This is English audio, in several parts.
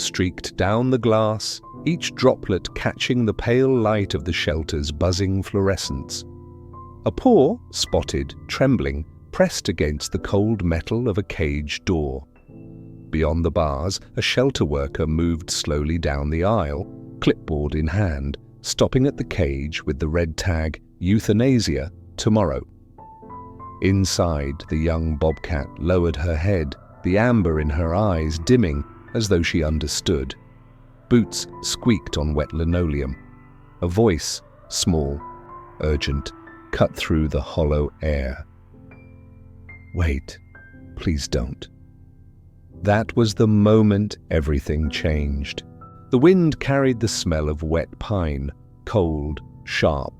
streaked down the glass, each droplet catching the pale light of the shelter's buzzing fluorescence. A paw, spotted, trembling, pressed against the cold metal of a cage door. Beyond the bars, a shelter worker moved slowly down the aisle, clipboard in hand, stopping at the cage with the red tag, "Euthanasia, tomorrow." Inside, the young bobcat lowered her head, the amber in her eyes dimming as though she understood. Boots squeaked on wet linoleum. A voice, small, urgent, cut through the hollow air. "Wait, please don't." That was the moment everything changed. The wind carried the smell of wet pine, cold, sharp.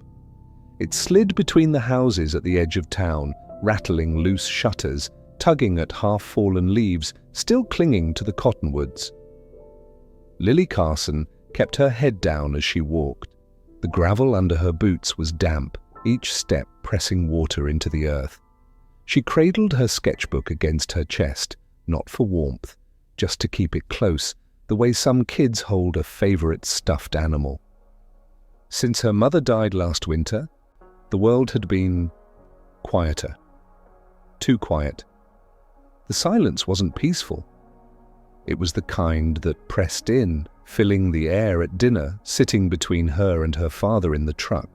It slid between the houses at the edge of town, rattling loose shutters, tugging at half-fallen leaves, still clinging to the cottonwoods. Lily Carson kept her head down as she walked. The gravel under her boots was damp, each step pressing water into the earth. She cradled her sketchbook against her chest, not for warmth, just to keep it close, the way some kids hold a favorite stuffed animal. Since her mother died last winter, the world had been quieter. Too quiet. The silence wasn't peaceful. It was the kind that pressed in, filling the air at dinner, sitting between her and her father in the truck.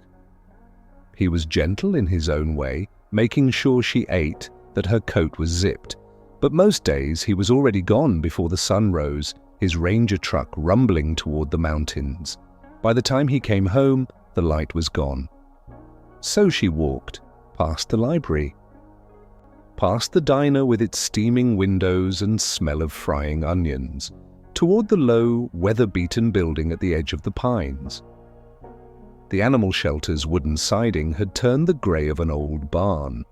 He was gentle in his own way, making sure she ate, that her coat was zipped. But most days he was already gone before the sun rose, his Ranger truck rumbling toward the mountains. By the time he came home, the light was gone. So she walked, past the library, past the diner with its steaming windows and smell of frying onions, toward the low, weather-beaten building at the edge of the pines. The animal shelter's wooden siding had turned the grey of an old barn.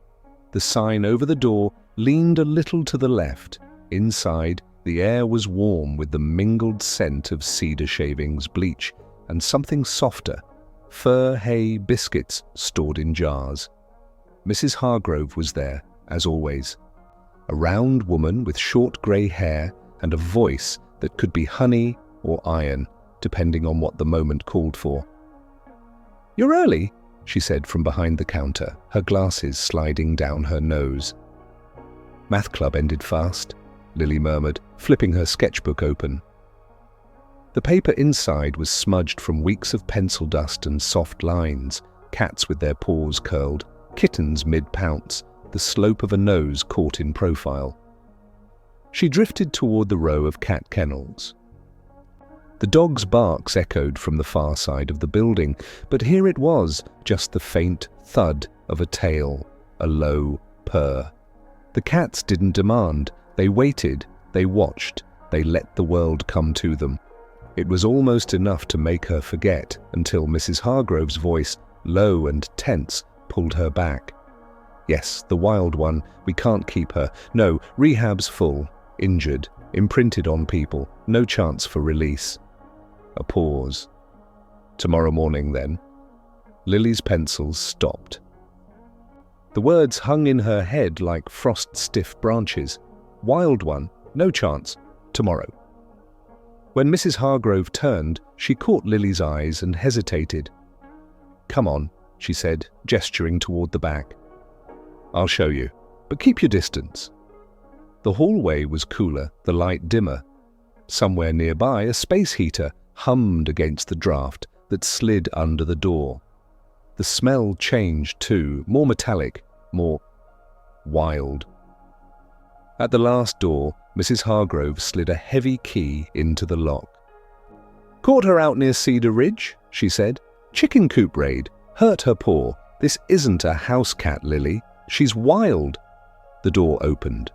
The sign over the door leaned a little to the left. Inside, the air was warm with the mingled scent of cedar shavings, bleach, and something softer, fir hay biscuits stored in jars. Mrs. Hargrove was there, as always. A round woman with short grey hair and a voice that could be honey or iron, depending on what the moment called for. "You're early," she said from behind the counter, her glasses sliding down her nose. "Math club ended fast," Lily murmured, flipping her sketchbook open. The paper inside was smudged from weeks of pencil dust and soft lines, cats with their paws curled, kittens mid-pounce, the slope of a nose caught in profile. She drifted toward the row of cat kennels. The dog's barks echoed from the far side of the building, but here it was, just the faint thud of a tail, a low purr. The cats didn't demand. They waited, they watched, they let the world come to them. It was almost enough to make her forget until Mrs. Hargrove's voice, low and tense, pulled her back. "Yes, the wild one. We can't keep her. No, rehab's full. Injured. Imprinted on people. No chance for release." A pause. "Tomorrow morning, then." Lily's pencils stopped. The words hung in her head like frost-stiff branches. "Wild one. No chance. Tomorrow." When Mrs. Hargrove turned, she caught Lily's eyes and hesitated. "Come on," she said, gesturing toward the back. "I'll show you, but keep your distance." The hallway was cooler, the light dimmer. Somewhere nearby, a space heater hummed against the draft that slid under the door. The smell changed too, more metallic, more wild. At the last door, Mrs. Hargrove slid a heavy key into the lock. "Caught her out near Cedar Ridge," she said. "Chicken coop raid. Hurt her paw. This isn't a house cat, Lily. She's wild." The door opened.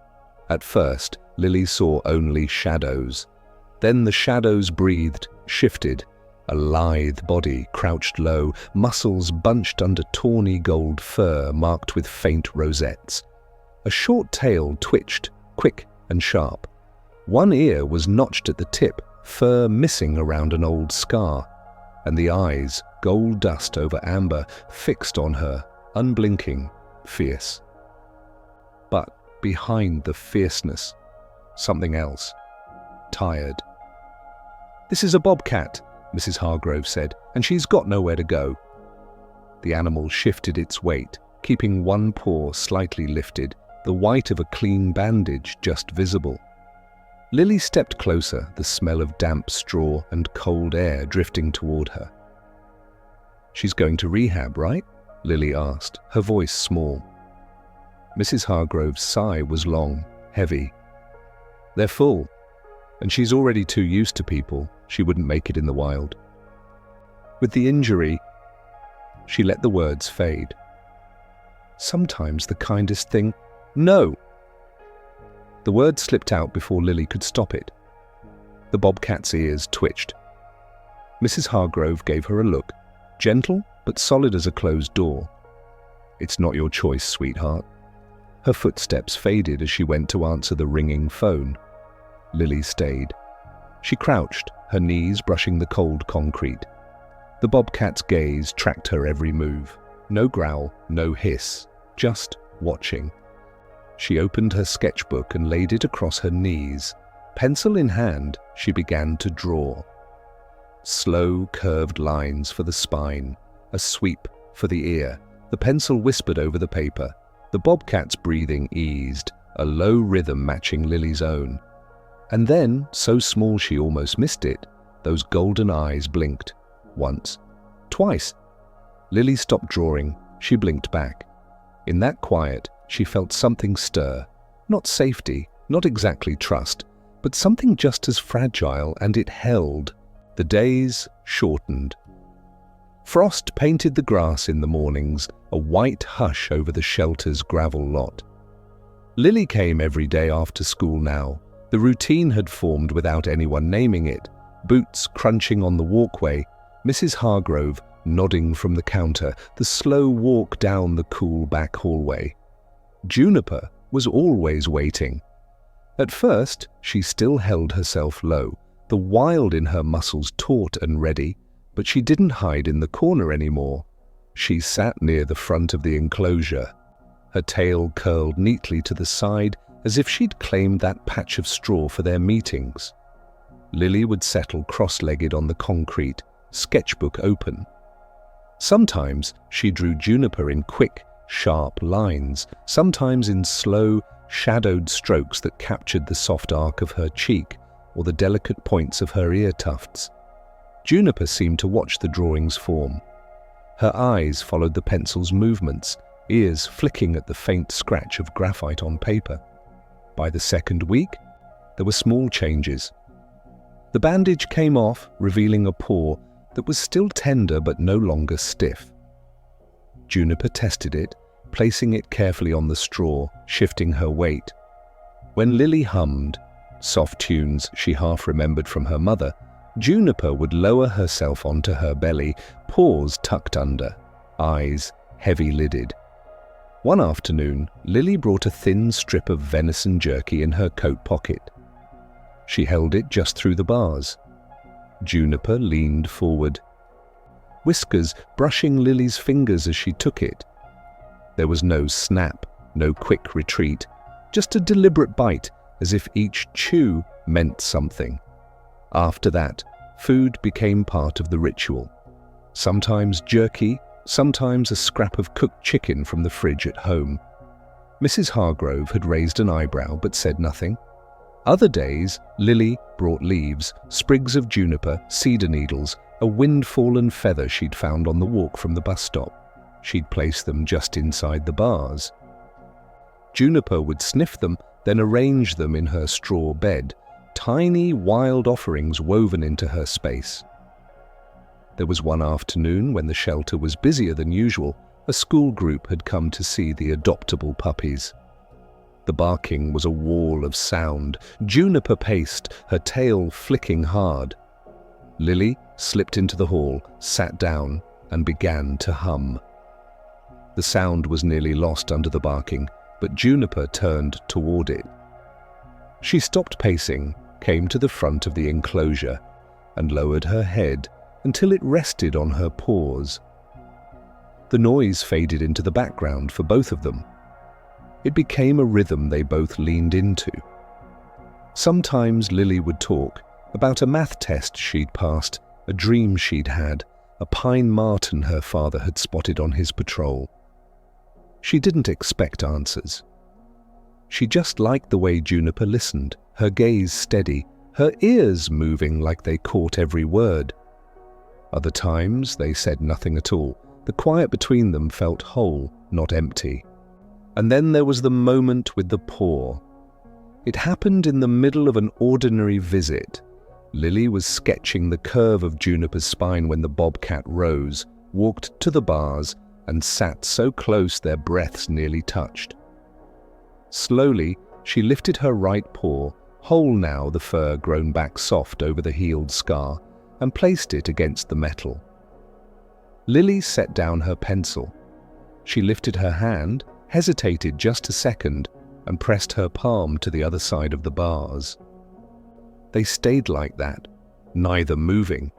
At first, Lily saw only shadows. Then the shadows breathed, shifted. A lithe body crouched low, muscles bunched under tawny gold fur marked with faint rosettes. A short tail twitched, quick and sharp. One ear was notched at the tip, fur missing around an old scar. And the eyes, gold dust over amber, fixed on her, unblinking, fierce. But behind the fierceness, something else. Tired. "This is a bobcat," Mrs. Hargrove said, "and she's got nowhere to go." The animal shifted its weight, keeping one paw slightly lifted, the white of a clean bandage just visible. Lily stepped closer, the smell of damp straw and cold air drifting toward her. "She's going to rehab, right?" Lily asked, her voice small. Mrs. Hargrove's sigh was long, heavy. "They're full, and she's already too used to people. She wouldn't make it in the wild. With the injury," she let the words fade. "Sometimes the kindest thing—" "No!" The word slipped out before Lily could stop it. The bobcat's ears twitched. Mrs. Hargrove gave her a look, gentle but solid as a closed door. "It's not your choice, sweetheart." Her footsteps faded as she went to answer the ringing phone. Lily stayed. She crouched, her knees brushing the cold concrete. The bobcat's gaze tracked her every move. No growl, no hiss, just watching. She opened her sketchbook and laid it across her knees. Pencil in hand, she began to draw. Slow, curved lines for the spine, a sweep for the ear. The pencil whispered over the paper. The bobcat's breathing eased, a low rhythm matching Lily's own. And then, so small she almost missed it, those golden eyes blinked. Once. Twice. Lily stopped drawing. She blinked back. In that quiet, she felt something stir. Not safety, not exactly trust, but something just as fragile, and it held. The days shortened. Frost painted the grass in the mornings, a white hush over the shelter's gravel lot. Lily came every day after school now. The routine had formed without anyone naming it. Boots crunching on the walkway, Mrs. Hargrove nodding from the counter, the slow walk down the cool back hallway. Juniper was always waiting. At first, she still held herself low, the wild in her muscles taut and ready, but she didn't hide in the corner anymore. She sat near the front of the enclosure, her tail curled neatly to the side as if she'd claimed that patch of straw for their meetings. Lily would settle cross-legged on the concrete, sketchbook open. Sometimes she drew Juniper in quick, sharp lines, sometimes in slow, shadowed strokes that captured the soft arc of her cheek or the delicate points of her ear tufts. Juniper seemed to watch the drawing's form. Her eyes followed the pencil's movements, ears flicking at the faint scratch of graphite on paper. By the second week, there were small changes. The bandage came off, revealing a paw that was still tender but no longer stiff. Juniper tested it, placing it carefully on the straw, shifting her weight. When Lily hummed, soft tunes she half remembered from her mother, Juniper would lower herself onto her belly, paws tucked under, eyes heavy-lidded. One afternoon, Lily brought a thin strip of venison jerky in her coat pocket. She held it just through the bars. Juniper leaned forward, whiskers brushing Lily's fingers as she took it. There was no snap, no quick retreat, just a deliberate bite, as if each chew meant something. After that, food became part of the ritual. Sometimes jerky, sometimes a scrap of cooked chicken from the fridge at home. Mrs. Hargrove had raised an eyebrow but said nothing. Other days, Lily brought leaves, sprigs of juniper, cedar needles, a wind-fallen feather she'd found on the walk from the bus stop. She'd place them just inside the bars. Juniper would sniff them, then arrange them in her straw bed, tiny wild offerings woven into her space. There was one afternoon when the shelter was busier than usual. A school group had come to see the adoptable puppies. The barking was a wall of sound. Juniper paced, her tail flicking hard. Lily slipped into the hall, sat down, and began to hum. The sound was nearly lost under the barking, but Juniper turned toward it. She stopped pacing, came to the front of the enclosure, and lowered her head until it rested on her paws. The noise faded into the background for both of them. It became a rhythm they both leaned into. Sometimes Lily would talk, about a math test she'd passed, a dream she'd had, a pine marten her father had spotted on his patrol. She didn't expect answers. She just liked the way Juniper listened, her gaze steady, her ears moving like they caught every word. Other times they said nothing at all. The quiet between them felt whole, not empty. And then there was the moment with the paw. It happened in the middle of an ordinary visit. Lily was sketching the curve of Juniper's spine when the bobcat rose, walked to the bars, and sat so close their breaths nearly touched. Slowly, she lifted her right paw, whole now, the fur grown back soft over the healed scar, and placed it against the metal. Lily set down her pencil. She lifted her hand, hesitated just a second, and pressed her palm to the other side of the bars. They stayed like that, neither moving.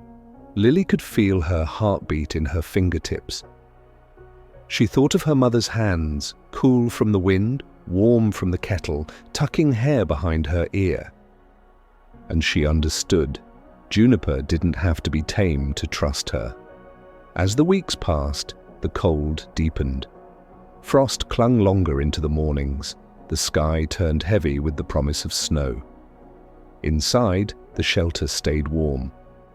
Lily could feel her heartbeat in her fingertips. She thought of her mother's hands, cool from the wind, warm from the kettle, tucking hair behind her ear. And she understood. Juniper didn't have to be tame to trust her. As the weeks passed, the cold deepened. Frost clung longer into the mornings. The sky turned heavy with the promise of snow. Inside, the shelter stayed warm,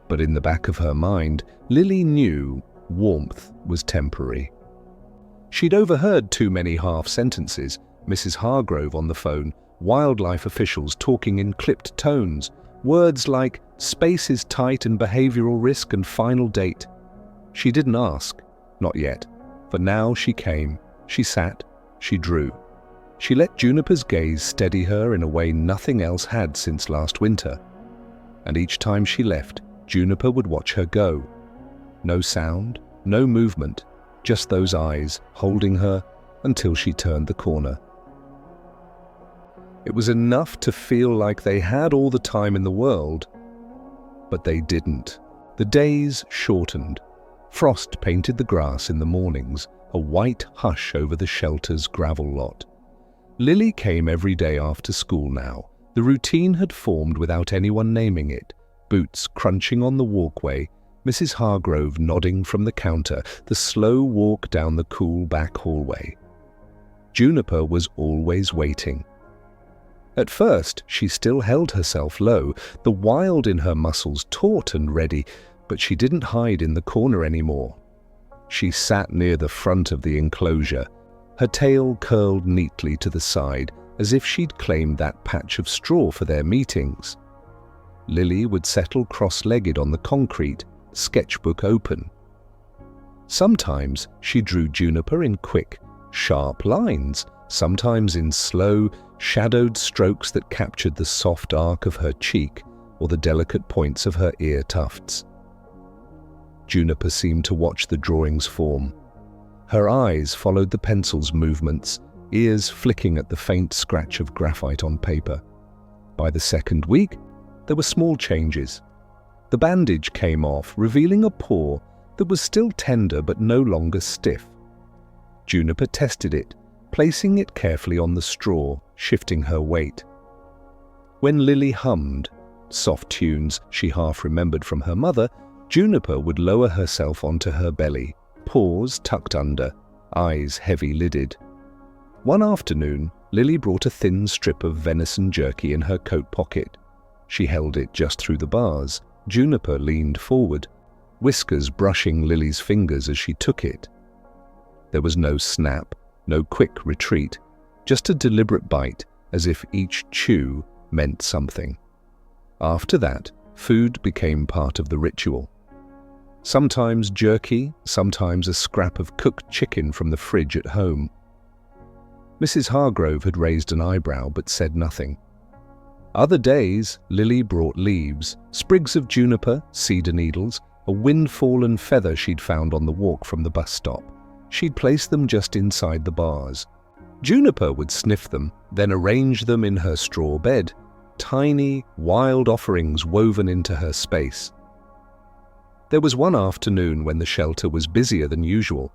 but in the back of her mind, Lily knew warmth was temporary. She'd overheard too many half-sentences, Mrs. Hargrove on the phone, wildlife officials talking in clipped tones, words like space is tight and behavioral risk and final date. She didn't ask, not yet, for now she came, she sat, she drew. She let Juniper's gaze steady her in a way nothing else had since last winter. And each time she left, Juniper would watch her go. No sound, no movement, just those eyes holding her until she turned the corner. It was enough to feel like they had all the time in the world, but they didn't. The days shortened. Frost painted the grass in the mornings, a white hush over the shelter's gravel lot. Lily came every day after school now. The routine had formed without anyone naming it. Boots crunching on the walkway, Mrs. Hargrove nodding from the counter, the slow walk down the cool back hallway. Juniper was always waiting. At first, she still held herself low, the wild in her muscles taut and ready, but she didn't hide in the corner anymore. She sat near the front of the enclosure, her tail curled neatly to the side, as if she'd claimed that patch of straw for their meetings. Lily would settle cross-legged on the concrete, sketchbook open. Sometimes she drew Juniper in quick, sharp lines, sometimes in slow, shadowed strokes that captured the soft arc of her cheek or the delicate points of her ear tufts. Juniper seemed to watch the drawings form. Her eyes followed the pencil's movements, ears flicking at the faint scratch of graphite on paper. By the second week, there were small changes. The bandage came off, revealing a paw that was still tender but no longer stiff. Juniper tested it, placing it carefully on the straw, shifting her weight. When Lily hummed, soft tunes she half remembered from her mother, Juniper would lower herself onto her belly, paws tucked under, eyes heavy-lidded. One afternoon, Lily brought a thin strip of venison jerky in her coat pocket. She held it just through the bars. Juniper leaned forward, whiskers brushing Lily's fingers as she took it. There was no snap, no quick retreat, just a deliberate bite, as if each chew meant something. After that, food became part of the ritual. Sometimes jerky, sometimes a scrap of cooked chicken from the fridge at home. Mrs. Hargrove had raised an eyebrow but said nothing. Other days, Lily brought leaves, sprigs of juniper, cedar needles, a wind-fallen feather she'd found on the walk from the bus stop. She'd place them just inside the bars. Juniper would sniff them, then arrange them in her straw bed, tiny, wild offerings woven into her space. There was one afternoon when the shelter was busier than usual.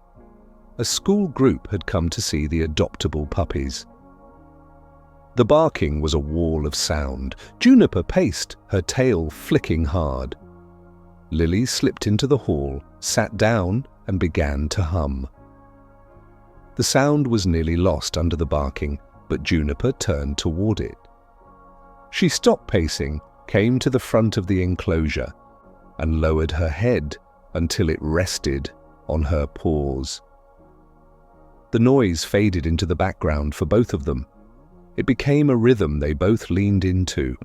A school group had come to see the adoptable puppies. The barking was a wall of sound. Juniper paced, her tail flicking hard. Lily slipped into the hall, sat down, and began to hum. The sound was nearly lost under the barking, but Juniper turned toward it. She stopped pacing, came to the front of the enclosure, and lowered her head until it rested on her paws. The noise faded into the background for both of them. It became a rhythm they both leaned into.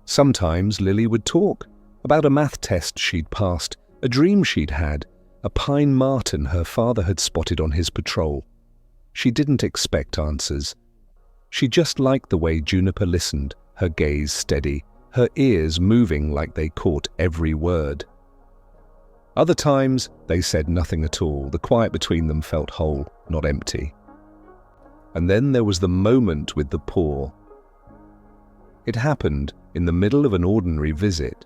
Sometimes Lily would talk about a math test she'd passed, a dream she'd had, a pine marten her father had spotted on his patrol. She didn't expect answers. She just liked the way Juniper listened, her gaze steady, her ears moving like they caught every word. Other times, they said nothing at all. The quiet between them felt whole, not empty. And then there was the moment with the paw. It happened in the middle of an ordinary visit.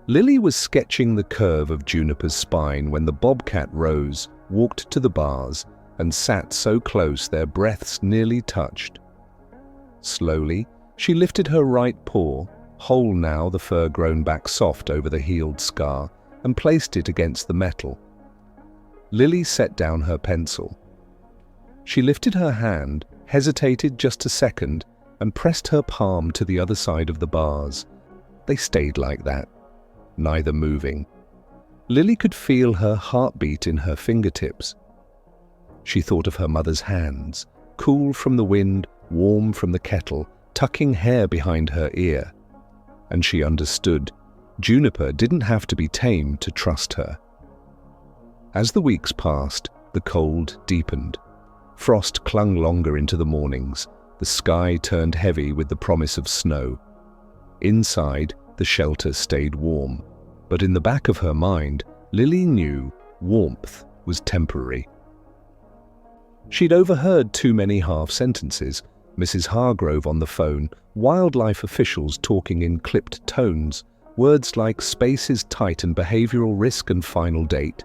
Lily was sketching the curve of Juniper's spine when the bobcat rose, walked to the bars, and sat so close their breaths nearly touched. Slowly, she lifted her right paw, whole now, the fur grown back soft over the healed scar, and placed it against the metal. Lily set down her pencil. She lifted her hand, hesitated just a second, and pressed her palm to the other side of the bars. They stayed like that, neither moving. Lily could feel her heartbeat in her fingertips. She thought of her mother's hands, cool from the wind, warm from the kettle, tucking hair behind her ear. And she understood. Juniper didn't have to be tamed to trust her. As the weeks passed, the cold deepened. Frost clung longer into the mornings. The sky turned heavy with the promise of snow. Inside, the shelter stayed warm, but in the back of her mind, Lily knew warmth was temporary. She'd overheard too many half-sentences, Mrs. Hargrove on the phone, wildlife officials talking in clipped tones, words like space is tight and behavioral risk and final date.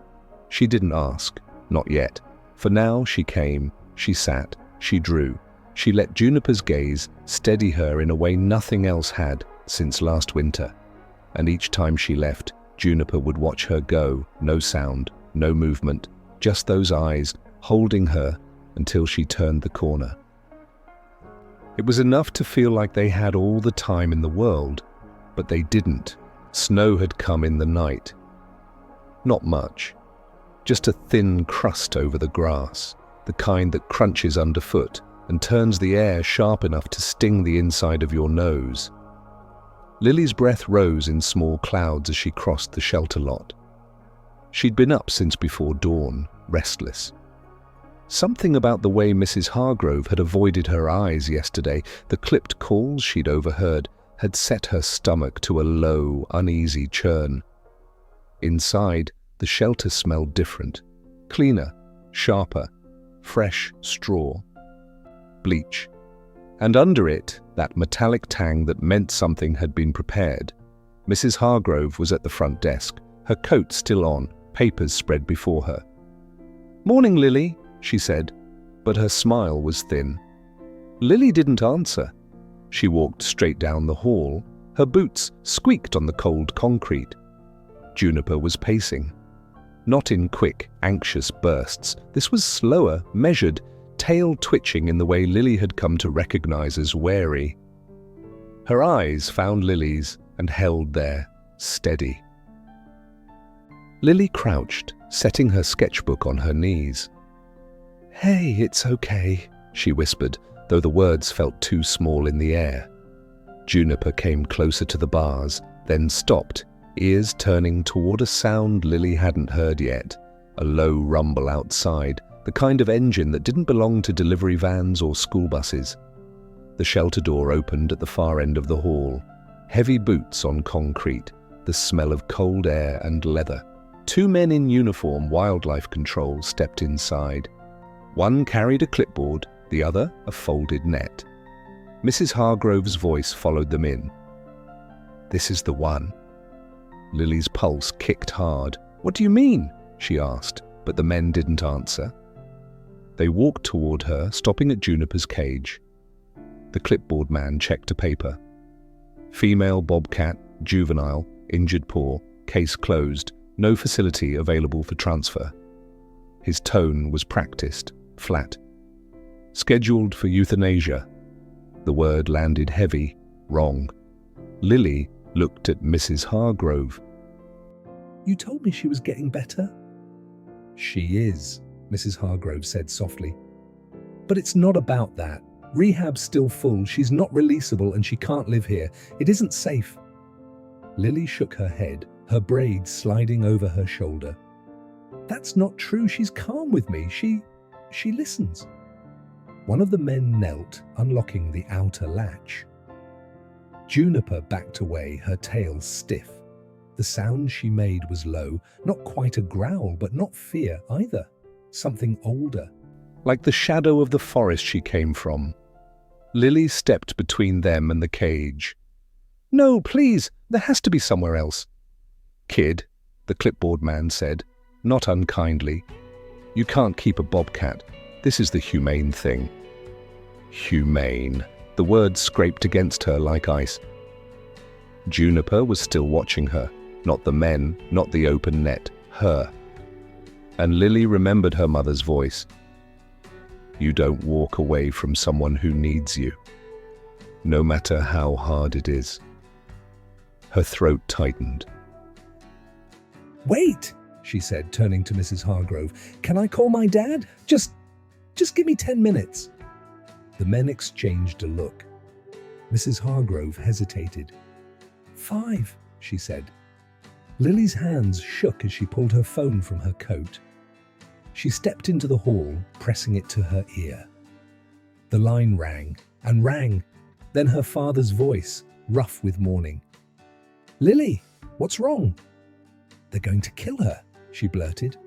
She didn't ask, not yet. For now she came, she sat, she drew. She let Juniper's gaze steady her in a way nothing else had since last winter. And each time she left, Juniper would watch her go, no sound, no movement, just those eyes holding her until she turned the corner. It was enough to feel like they had all the time in the world, but they didn't. Snow had come in the night. Not much, just a thin crust over the grass, the kind that crunches underfoot and turns the air sharp enough to sting the inside of your nose. Lily's breath rose in small clouds as she crossed the shelter lot. She'd been up since before dawn, restless. Something about the way Mrs. Hargrove had avoided her eyes yesterday, the clipped calls she'd overheard, had set her stomach to a low, uneasy churn. Inside, the shelter smelled different, cleaner, sharper, fresh straw, bleach. And under it, that metallic tang that meant something had been prepared. Mrs. Hargrove was at the front desk, her coat still on, papers spread before her. "Morning, Lily," she said, but her smile was thin. Lily didn't answer. She walked straight down the hall. Her boots squeaked on the cold concrete. Juniper was pacing. Not in quick, anxious bursts. This was slower, measured, tail twitching in the way Lily had come to recognize as wary. Her eyes found Lily's and held there, steady. Lily crouched, setting her sketchbook on her knees. "Hey, it's okay," she whispered, though the words felt too small in the air. Juniper came closer to the bars, then stopped, ears turning toward a sound Lily hadn't heard yet, a low rumble outside, the kind of engine that didn't belong to delivery vans or school buses. The shelter door opened at the far end of the hall. Heavy boots on concrete, the smell of cold air and leather. Two men in uniform wildlife control stepped inside. One carried a clipboard, the other a folded net. Mrs. Hargrove's voice followed them in. "This is the one." Lily's pulse kicked hard. "What do you mean?" she asked, but the men didn't answer. They walked toward her, stopping at Juniper's cage. The clipboard man checked a paper. Female bobcat, juvenile, injured paw, case closed, no facility available for transfer. His tone was practiced, flat. Scheduled for euthanasia. The word landed heavy, wrong. Lily looked at Mrs. Hargrove. "You told me she was getting better?" "She is," Mrs. Hargrove said softly. "But it's not about that. Rehab's still full, she's not releasable, and she can't live here. It isn't safe." Lily shook her head, her braids sliding over her shoulder. "That's not true. She's calm with me. She listens." One of the men knelt, unlocking the outer latch. Juniper backed away, her tail stiff. The sound she made was low, not quite a growl, but not fear either. Something older. Like the shadow of the forest she came from. Lily stepped between them and the cage. "No, please, there has to be somewhere else." "Kid," the clipboard man said, not unkindly, "you can't keep a bobcat. This is the humane thing." Humane. The word scraped against her like ice. Juniper was still watching her. Not the men, not the open net, her. And Lily remembered her mother's voice. "You don't walk away from someone who needs you, no matter how hard it is." Her throat tightened. "Wait," she said, turning to Mrs. Hargrove. "Can I call my dad? Just give me 10 minutes. The men exchanged a look. Mrs. Hargrove hesitated. 5, she said. Lily's hands shook as she pulled her phone from her coat. She stepped into the hall, pressing it to her ear. The line rang and rang, then her father's voice, rough with mourning. "Lily, what's wrong?" "They're going to kill her," she blurted.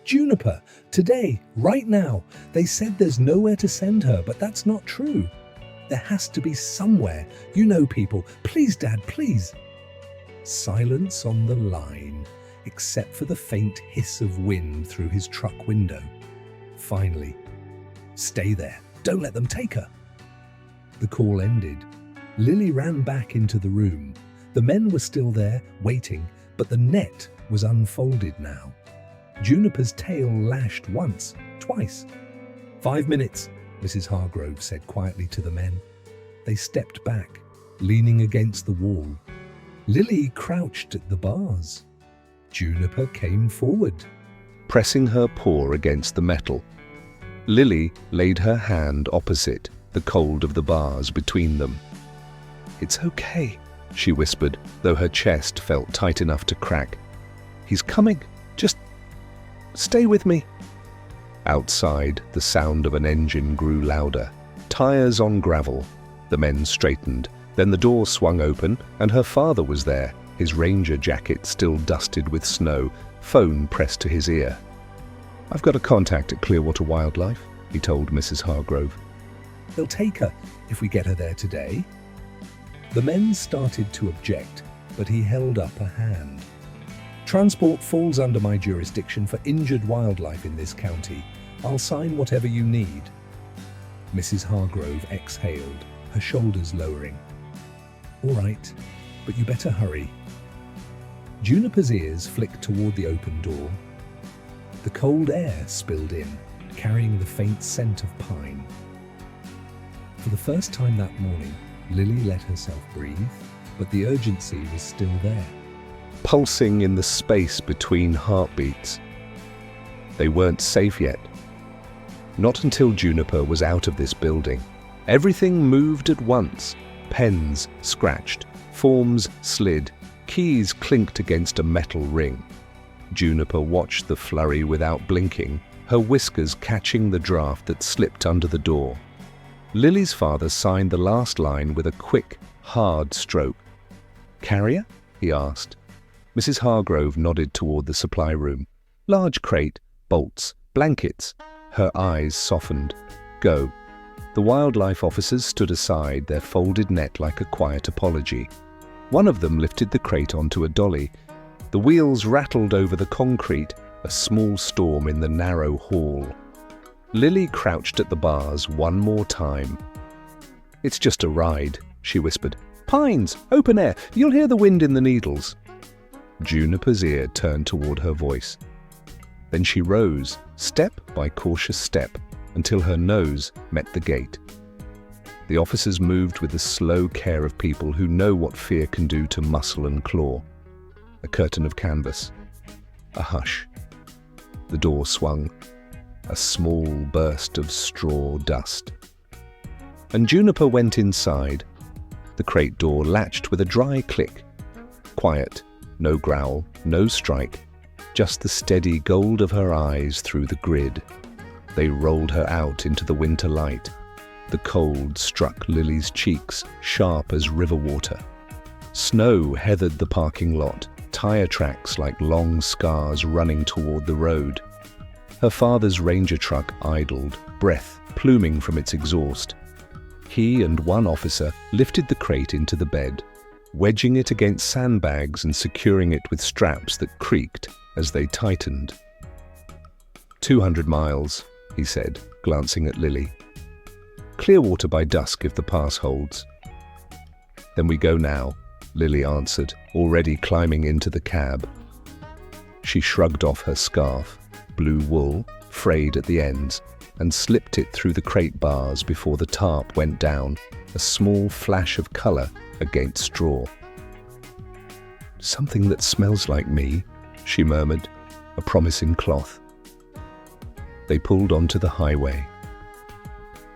"Juniper, today, right now. They said there's nowhere to send her, but that's not true. There has to be somewhere. You know people. Please, Dad, please." Silence on the line, except for the faint hiss of wind through his truck window. Finally, "Stay there. Don't let them take her." The call ended. Lily ran back into the room. The men were still there, waiting, but the net was unfolded now. Juniper's tail lashed once, twice. 5 minutes, Mrs. Hargrove said quietly to the men. They stepped back, leaning against the wall. Lily crouched at the bars. Juniper came forward, pressing her paw against the metal. Lily laid her hand opposite, the cold of the bars between them. "It's okay," she whispered, though her chest felt tight enough to crack. "He's coming. Just stay with me." Outside, the sound of an engine grew louder. Tires on gravel. The men straightened. Then the door swung open, and her father was there, his ranger jacket still dusted with snow, phone pressed to his ear. "I've got a contact at Clearwater Wildlife," he told Mrs. Hargrove. "They'll take her if we get her there today." The men started to object, but he held up a hand. "Transport falls under my jurisdiction for injured wildlife in this county. I'll sign whatever you need." Mrs. Hargrove exhaled, her shoulders lowering. "All right, but you better hurry." Juniper's ears flicked toward the open door. The cold air spilled in, carrying the faint scent of pine. For the first time that morning, Lily let herself breathe, but the urgency was still there, pulsing in the space between heartbeats. They weren't safe yet. Not until Juniper was out of this building. Everything moved at once. Pens scratched, forms slid, keys clinked against a metal ring. Juniper watched the flurry without blinking, her whiskers catching the draft that slipped under the door. Lily's father signed the last line with a quick, hard stroke. "Carrier?" he asked. Mrs. Hargrove nodded toward the supply room. "Large crate, bolts, blankets." Her eyes softened. "Go." The wildlife officers stood aside, their folded net like a quiet apology. One of them lifted the crate onto a dolly. The wheels rattled over the concrete, a small storm in the narrow hall. Lily crouched at the bars one more time. "It's just a ride," she whispered. "Pines, open air, you'll hear the wind in the needles." Juniper's ear turned toward her voice. Then she rose, step by cautious step, until her nose met the gate. The officers moved with the slow care of people who know what fear can do to muscle and claw. A curtain of canvas. A hush. The door swung. A small burst of straw dust. And Juniper went inside. The crate door latched with a dry click. Quiet, no growl, no strike, just the steady gold of her eyes through the grid. They rolled her out into the winter light. The cold struck Lily's cheeks, sharp as river water. Snow heathered the parking lot, tire tracks like long scars running toward the road. Her father's Ranger truck idled, breath pluming from its exhaust. He and one officer lifted the crate into the bed, wedging it against sandbags and securing it with straps that creaked as they tightened. 200 miles, he said, glancing at Lily. "Clearwater by dusk if the pass holds." "Then we go now," Lily answered, already climbing into the cab. She shrugged off her scarf, blue wool, frayed at the ends, and slipped it through the crate bars before the tarp went down, a small flash of colour against straw. "Something that smells like me," she murmured, a promising cloth. They pulled onto the highway.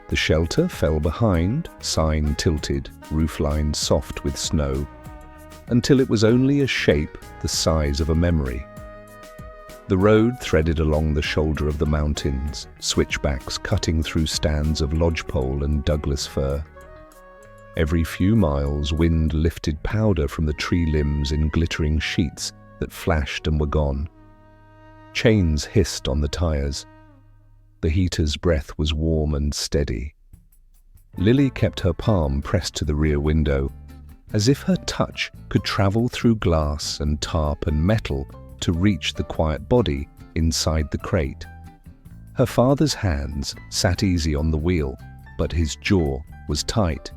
The shelter fell behind, sign tilted, roofline soft with snow, until it was only a shape the size of a memory. The road threaded along the shoulder of the mountains, switchbacks cutting through stands of lodgepole and Douglas fir. Every few miles, wind lifted powder from the tree limbs in glittering sheets that flashed and were gone. Chains hissed on the tires. The heater's breath was warm and steady. Lily kept her palm pressed to the rear window, as if her touch could travel through glass and tarp and metal to reach the quiet body inside the crate. Her father's hands sat easy on the wheel, but his jaw was tight.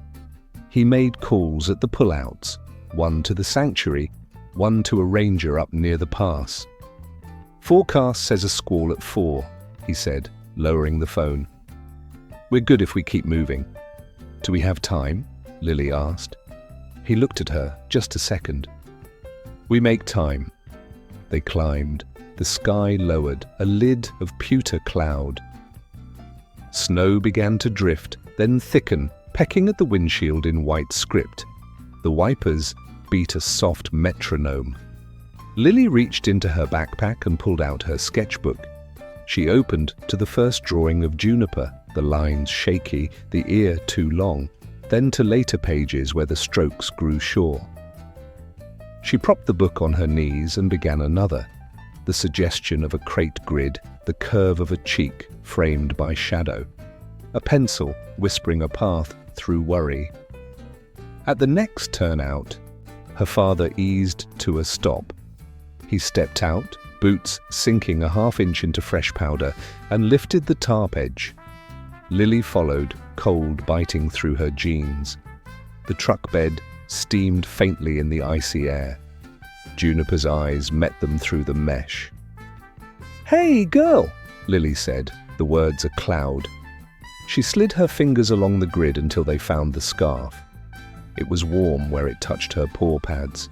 He made calls at the pullouts, one to the sanctuary, one to a ranger up near the pass. "Forecast says a squall at 4, he said, lowering the phone. "We're good if we keep moving." "Do we have time?" Lily asked. He looked at her just a second. "We make time." They climbed. The sky lowered, a lid of pewter cloud. Snow began to drift, then thicken, pecking at the windshield in white script. The wipers beat a soft metronome. Lily reached into her backpack and pulled out her sketchbook. She opened to the first drawing of Juniper, the lines shaky, the ear too long, then to later pages where the strokes grew sure. She propped the book on her knees and began another, the suggestion of a crate grid, the curve of a cheek framed by shadow, a pencil whispering a path through worry. At the next turnout, her father eased to a stop. He stepped out, boots sinking a half-inch into fresh powder, and lifted the tarp edge. Lily followed, cold biting through her jeans. The truck bed steamed faintly in the icy air. Juniper's eyes met them through the mesh. "Hey, girl," Lily said, the words a cloud. She slid her fingers along the grid until they found the scarf. It was warm where it touched her paw pads.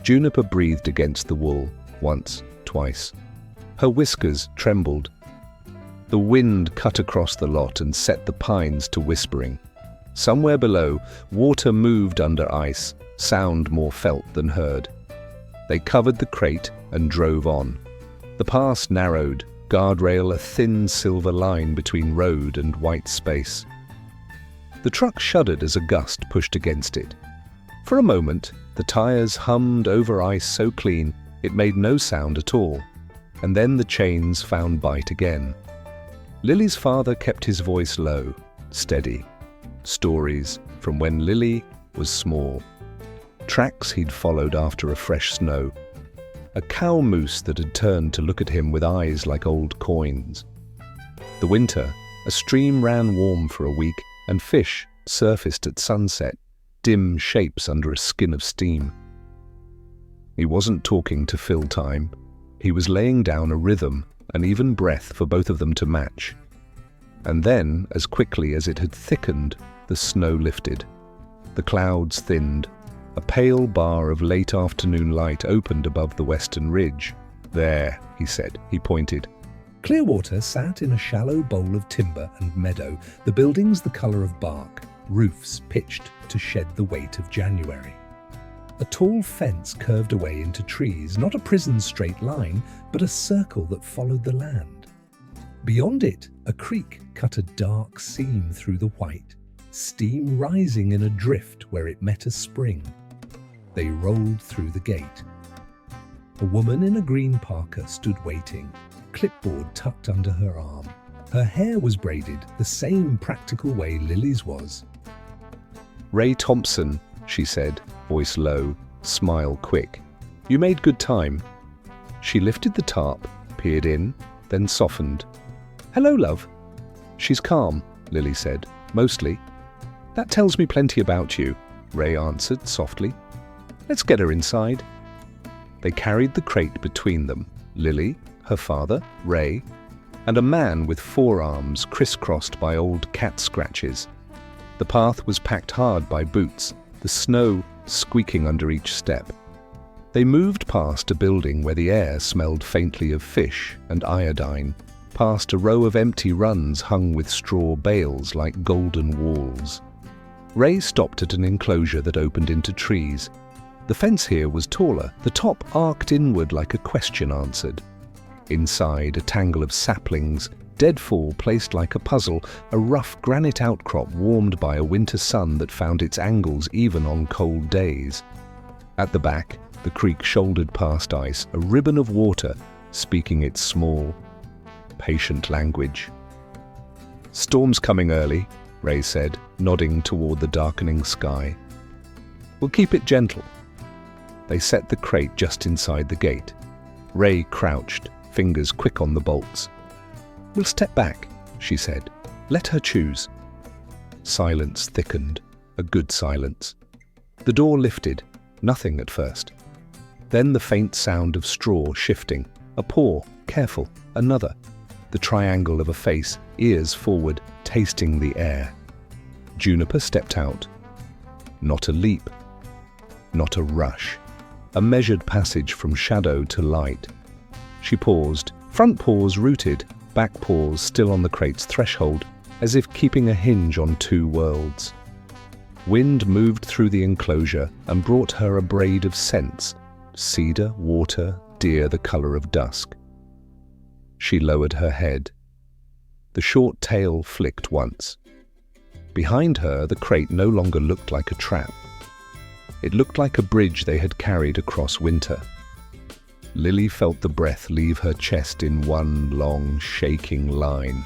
Juniper breathed against the wool, once, twice. Her whiskers trembled. The wind cut across the lot and set the pines to whispering. Somewhere below, water moved under ice, sound more felt than heard. They covered the crate and drove on. The pass narrowed, guardrail a thin silver line between road and white space. The truck shuddered as a gust pushed against it. For a moment, the tires hummed over ice so clean it made no sound at all, and then the chains found bite again. Lily's father kept his voice low, steady. Stories from when Lily was small. Tracks he'd followed after a fresh snow. A cow moose that had turned to look at him with eyes like old coins. The winter, a stream ran warm for a week, and fish surfaced at sunset, dim shapes under a skin of steam. He wasn't talking to fill time. He was laying down a rhythm, an even breath for both of them to match. And then, as quickly as it had thickened, the snow lifted. The clouds thinned. A pale bar of late afternoon light opened above the western ridge. "There," he said. He pointed. Clearwater sat in a shallow bowl of timber and meadow, the buildings the colour of bark, roofs pitched to shed the weight of January. A tall fence curved away into trees, not a prison's straight line, but a circle that followed the land. Beyond it, a creek cut a dark seam through the white, steam rising in a drift where it met a spring. They rolled through the gate. A woman in a green parka stood waiting, clipboard tucked under her arm. Her hair was braided the same practical way Lily's was. "Ray Thompson," she said, voice low, smile quick. "You made good time." She lifted the tarp, peered in, then softened. "Hello, love." "She's calm," Lily said, "mostly." "That tells me plenty about you," Ray answered softly. "Let's get her inside." They carried the crate between them, Lily, her father, Ray, and a man with forearms crisscrossed by old cat scratches. The path was packed hard by boots, the snow squeaking under each step. They moved past a building where the air smelled faintly of fish and iodine, past a row of empty runs hung with straw bales like golden walls. Ray stopped at an enclosure that opened into trees. The fence here was taller, the top arced inward like a question answered. Inside, a tangle of saplings, deadfall placed like a puzzle, a rough granite outcrop warmed by a winter sun that found its angles even on cold days. At the back, the creek shouldered past ice, a ribbon of water, speaking its small, patient language. "Storm's coming early," Ray said, nodding toward the darkening sky. "We'll keep it gentle." They set the crate just inside the gate. Ray crouched, fingers quick on the bolts. "We'll step back," she said. "Let her choose." Silence thickened, a good silence. The door lifted, nothing at first. Then the faint sound of straw shifting, a paw, careful, another. The triangle of a face, ears forward, tasting the air. Juniper stepped out. Not a leap, not a rush. A measured passage from shadow to light. She paused, front paws rooted, back paws still on the crate's threshold, as if keeping a hinge on two worlds. Wind moved through the enclosure and brought her a braid of scents, cedar, water, deer the color of dusk. She lowered her head. The short tail flicked once. Behind her, the crate no longer looked like a trap. It looked like a bridge they had carried across winter. Lily felt the breath leave her chest in one long, shaking line.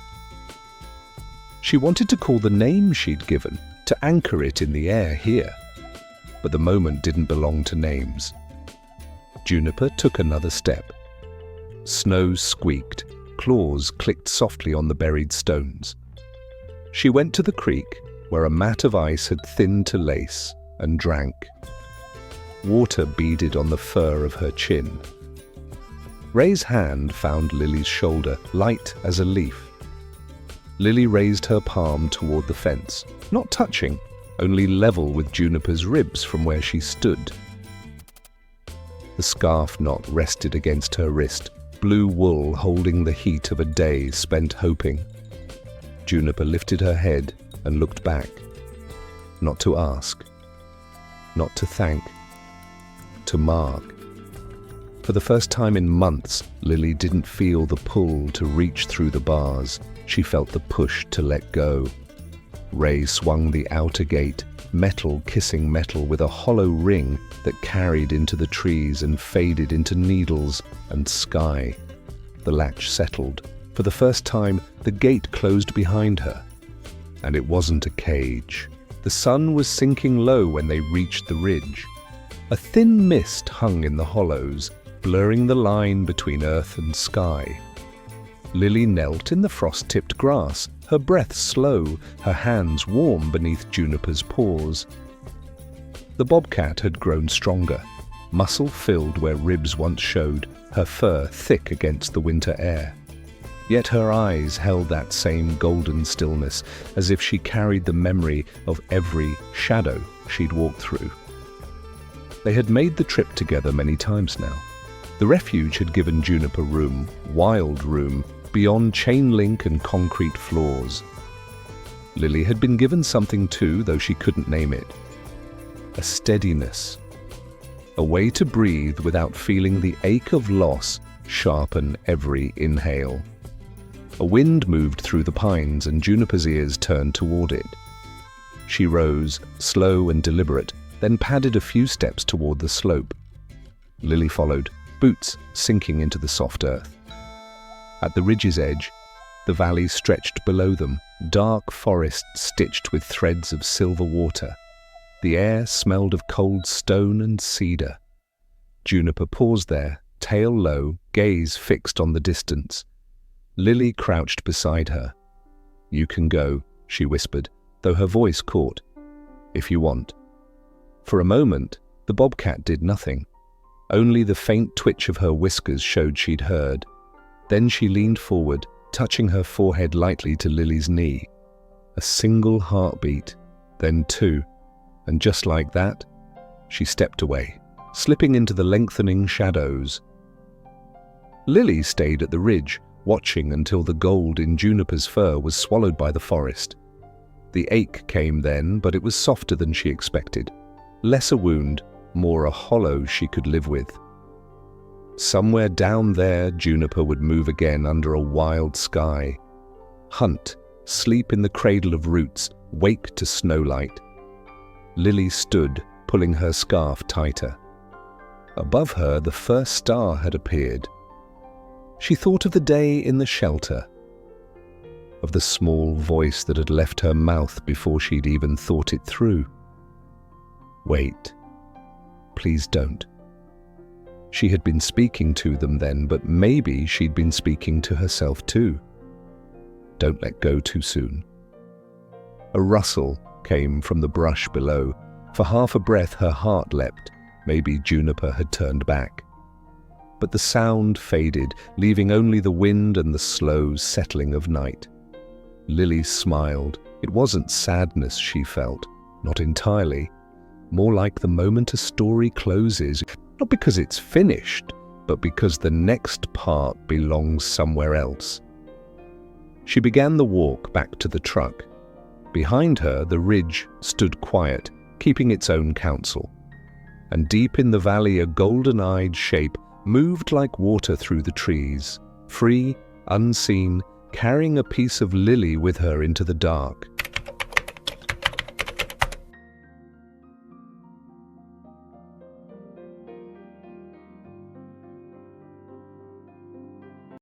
She wanted to call the name she'd given, to anchor it in the air here. But the moment didn't belong to names. Juniper took another step. Snow squeaked, claws clicked softly on the buried stones. She went to the creek, where a mat of ice had thinned to lace, and drank. Water beaded on the fur of her chin. Ray's hand found Lily's shoulder, light as a leaf. Lily raised her palm toward the fence, not touching, only level with Juniper's ribs from where she stood. The scarf knot rested against her wrist, blue wool holding the heat of a day spent hoping. Juniper lifted her head and looked back, not to ask, not to thank, to mark. For the first time in months, Lily didn't feel the pull to reach through the bars. She felt the push to let go. Ray swung the outer gate, metal kissing metal with a hollow ring that carried into the trees and faded into needles and sky. The latch settled. For the first time, the gate closed behind her. And it wasn't a cage. The sun was sinking low when they reached the ridge. A thin mist hung in the hollows, blurring the line between earth and sky. Lily knelt in the frost-tipped grass, her breath slow, her hands warm beneath Juniper's paws. The bobcat had grown stronger, muscle-filled where ribs once showed, her fur thick against the winter air. Yet her eyes held that same golden stillness, as if she carried the memory of every shadow she'd walked through. They had made the trip together many times now. The refuge had given Juniper room, wild room, beyond chain link and concrete floors. Lily had been given something too, though she couldn't name it. A steadiness. A way to breathe without feeling the ache of loss sharpen every inhale. A wind moved through the pines and Juniper's ears turned toward it. She rose, slow and deliberate, then padded a few steps toward the slope. Lily followed, boots sinking into the soft earth. At the ridge's edge, the valley stretched below them, dark forest stitched with threads of silver water. The air smelled of cold stone and cedar. Juniper paused there, tail low, gaze fixed on the distance. Lily crouched beside her. "You can go," she whispered, though her voice caught. "If you want." For a moment, the bobcat did nothing. Only the faint twitch of her whiskers showed she'd heard. Then she leaned forward, touching her forehead lightly to Lily's knee. A single heartbeat, then two, and just like that, she stepped away, slipping into the lengthening shadows. Lily stayed at the ridge, watching until the gold in Juniper's fur was swallowed by the forest. The ache came then, but it was softer than she expected. Less a wound, more a hollow she could live with. Somewhere down there, Juniper would move again under a wild sky. Hunt, sleep in the cradle of roots, wake to snowlight. Lily stood, pulling her scarf tighter. Above her, the first star had appeared. She thought of the day in the shelter, of the small voice that had left her mouth before she'd even thought it through. Wait. Please don't. She had been speaking to them then, but maybe she'd been speaking to herself too. Don't let go too soon. A rustle came from the brush below. For half a breath her heart leapt. Maybe Juniper had turned back. But the sound faded, leaving only the wind and the slow settling of night. Lily smiled. It wasn't sadness she felt, not entirely. More like the moment a story closes, not because it's finished, but because the next part belongs somewhere else. She began the walk back to the truck. Behind her, the ridge stood quiet, keeping its own counsel. And deep in the valley, a golden-eyed shape moved like water through the trees, free, unseen, carrying a piece of Lily with her into the dark.